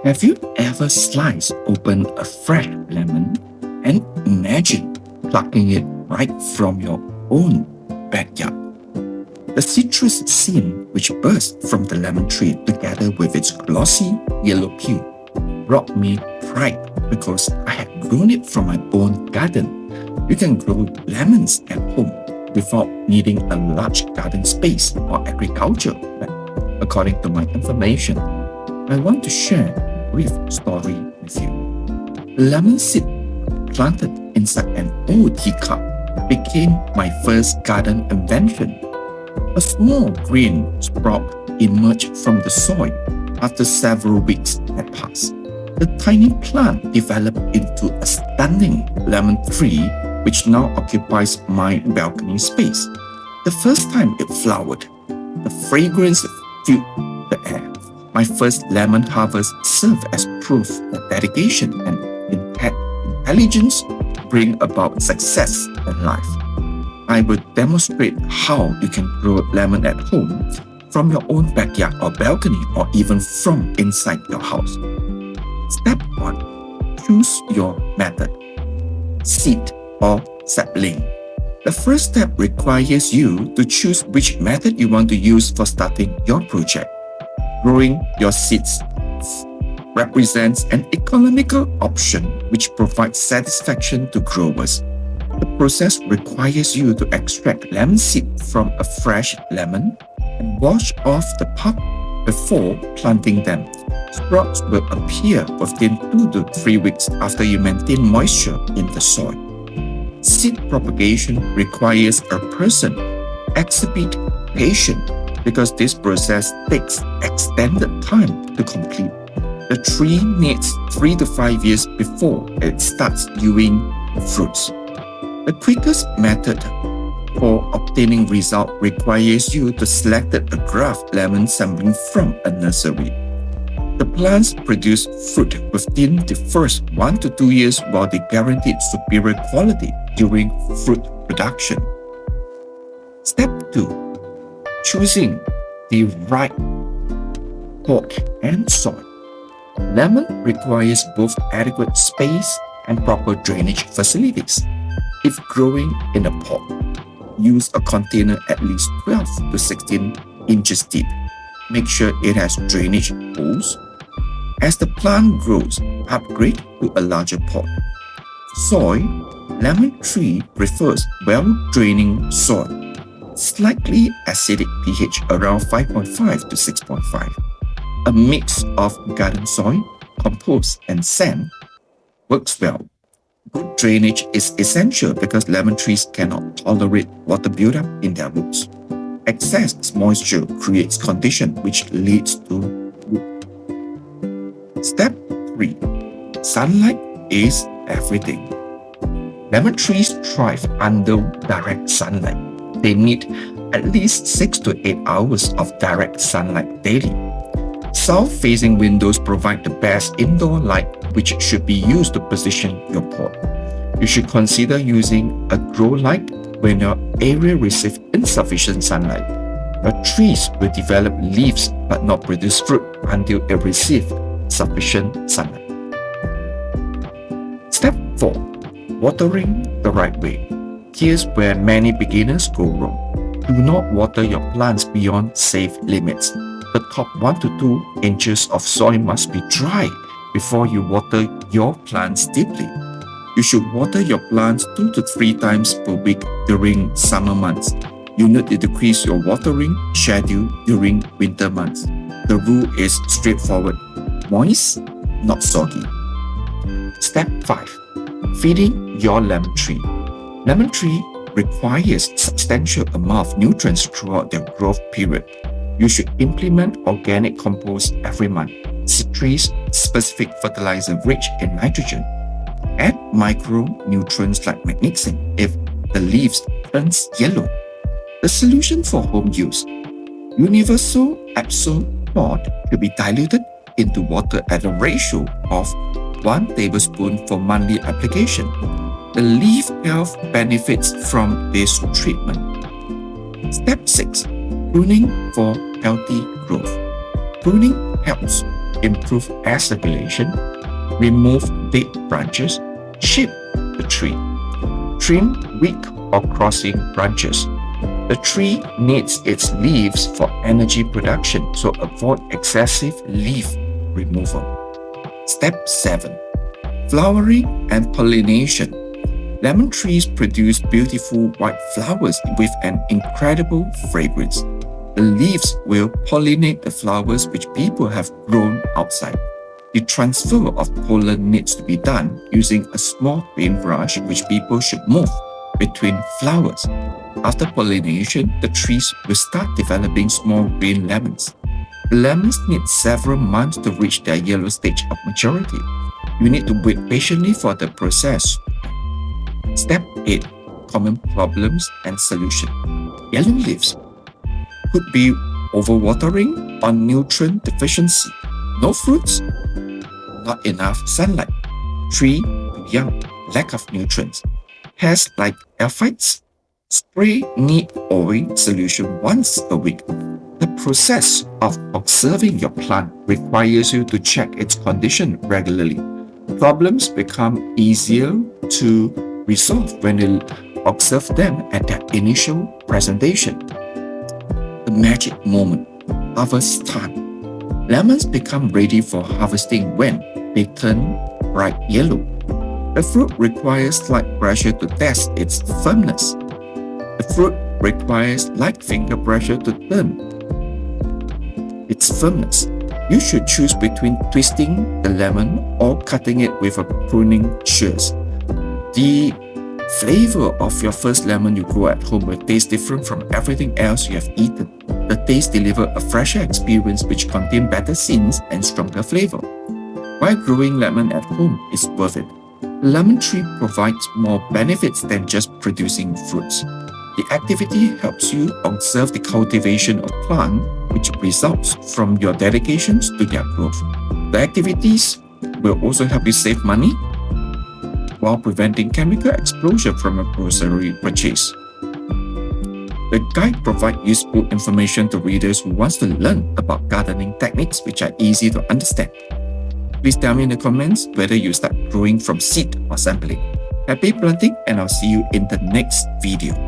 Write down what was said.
Have you ever sliced open a fresh lemon and imagine plucking it right from your own backyard? The citrus seam which burst from the lemon tree together with its glossy yellow peel brought me pride because I had grown it from my own garden. You can grow lemons at home without needing a large garden space or agriculture land. According to my information, I want to share a brief story with you. Lemon seed planted inside an old teacup became my first garden invention. A small green sprout emerged from the soil after several weeks had passed. The tiny plant developed into a stunning lemon tree which now occupies my balcony space. The first time it flowered, the fragrance filled the air. My first lemon harvest served as proof that dedication and intelligence bring about success in life. I will demonstrate how you can grow lemon at home from your own backyard or balcony or even from inside your house. Step 1. Choose your method. Seed or sapling. The first step requires you to choose which method you want to use for starting your project. Growing your seeds represents an economical option which provides satisfaction to growers. The process requires you to extract lemon seed from a fresh lemon and wash off the pulp before planting them. Sprouts will appear within 2 to 3 weeks after you maintain moisture in the soil. Seed propagation requires a person exhibit patience because this process takes extended time to complete. The tree needs 3 to 5 years before it starts yielding fruits. The quickest method for obtaining result requires you to select a graft lemon sapling from a nursery. The plants produce fruit within the first 1 to 2 years while they guarantee superior quality during fruit production. Step 2. Choosing the right pot and soil. Lemon requires both adequate space and proper drainage facilities. If growing in a pot, use a container at least 12 to 16 inches deep. Make sure it has drainage holes. As the plant grows, upgrade to a larger pot. Soil. Lemon tree prefers well-draining soil. Slightly acidic pH around 5.5 to 6.5. A mix of garden soil, compost, and sand works well. Good drainage is essential because lemon trees cannot tolerate water buildup in their roots. Excess moisture creates conditions which leads to root. Step 3. Sunlight is everything. Lemon trees thrive under direct sunlight. They need at least 6 to 8 hours of direct sunlight daily. South-facing windows provide the best indoor light which should be used to position your pot. You should consider using a grow light when your area receives insufficient sunlight. Your trees will develop leaves but not produce fruit until it receives sufficient sunlight. Step 4. Watering the right way. Here's where many beginners go wrong. Do not water your plants beyond safe limits. The top 1 to 2 inches of soil must be dry before you water your plants deeply. You should water your plants 2 to 3 times per week during summer months. You need to decrease your watering schedule during winter months. The rule is straightforward. Moist, not soggy. Step 5. Feeding your lemon tree. Lemon tree requires substantial amount of nutrients throughout their growth period. You should implement organic compost every month. Citrus-specific fertilizer rich in nitrogen. Add micronutrients like magnesium if the leaves turns yellow. The solution for home use. Universal Epsom salt should be diluted into water at a ratio of 1 tablespoon for monthly application. The leaf health benefits from this treatment. Step 6. Pruning for healthy growth. Pruning helps improve air circulation, remove dead branches, shape the tree, trim weak or crossing branches. The tree needs its leaves for energy production, so avoid excessive leaf removal. Step 7. Flowering and pollination. Lemon trees produce beautiful white flowers with an incredible fragrance. The leaves will pollinate the flowers which people have grown outside. The transfer of pollen needs to be done using a small paintbrush which people should move between flowers. After pollination, the trees will start developing small green lemons. The lemons need several months to reach their yellow stage of maturity. You need to wait patiently for the process. Step 8. Common problems and solution. Yellow leaves could be overwatering or nutrient deficiency. No fruits, not enough sunlight. Tree too young, lack of nutrients. Pests like aphids. Spray neat oil solution once a week. The process of observing your plant requires you to check its condition regularly. Problems become easier to resolve when you observe them at their initial presentation. The magic moment, harvest time. Lemons become ready for harvesting when they turn bright yellow. The fruit requires slight pressure to test its firmness. The fruit requires light finger pressure to turn its firmness. You should choose between twisting the lemon or cutting it with a pruning shears. The flavor of your first lemon you grow at home will taste different from everything else you have eaten. The taste delivers a fresher experience which contains better scents and stronger flavor. While growing lemon at home is worth it, the lemon tree provides more benefits than just producing fruits. The activity helps you observe the cultivation of plants, which results from your dedications to their growth. The activities will also help you save money while preventing chemical exposure from a grocery purchase. The guide provides useful information to readers who want to learn about gardening techniques which are easy to understand. Please tell me in the comments whether you start growing from seed or sampling. Happy planting, and I'll see you in the next video.